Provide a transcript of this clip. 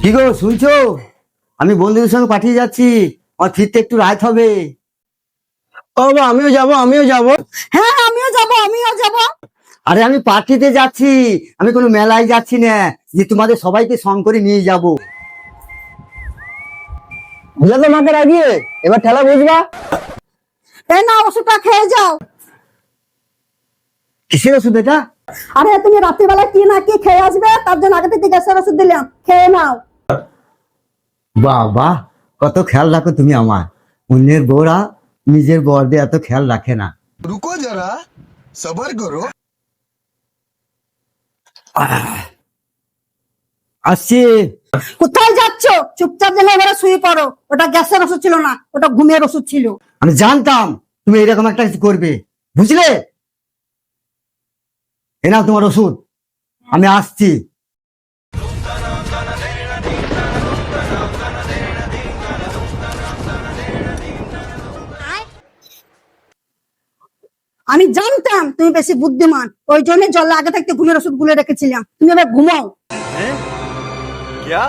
কি গো শুনছো? আমি বন্ধুদের সঙ্গে পাঠিয়ে যাচ্ছি, আমার ফিরতে একটু রাত হবে। ও বাবা, আমিও যাব। হ্যাঁ আমিও যাব। আরে আমি পার্টিতে যাচ্ছি, আমি কোনো মেলায় যাচ্ছি না যে তোমাদের সবাইকে সঙ্গ করে নিয়ে যাব। বুঝলে তো মাকে রাগিয়ে, এবার ঠেলা বুঝবা। এই না, ওষুধটা খেয়ে যাও। কিসের ওষুধ এটা? আরে তুমি রাত্রিবেলা কি না কি খেয়ে আসবে, তার জন্য আগে থেকে গ্যাসের ওষুধ দিলাম, খেয়ে নাও। বাবা, কত খেয়াল রাখো তুমি আমার। অন্যের বউরা নিজের বরদের এত খেয়াল রাখে না। रुको जरा सबर करो। আসছি। কোথায় যাচ্ছ? চুপচাপ যেন এবারে শুয়ে পড়ো। ওটা গ্যাসের ওষুধ ছিল না, ওটা ঘুমের ওষুধ ছিল। আমি জানতাম তুমি এরকম একটা কিছু করবে, বুঝলে? এ নাও তোমার ওষুধ, আমি আসছি। আমি জানতাম তুমি বেশি বুদ্ধিমান, ওই জন্য জলে আগে থাকতে ঘুমের ওষুধ গুলে রেখেছিলাম। তুমি এবার ঘুমাও। क्या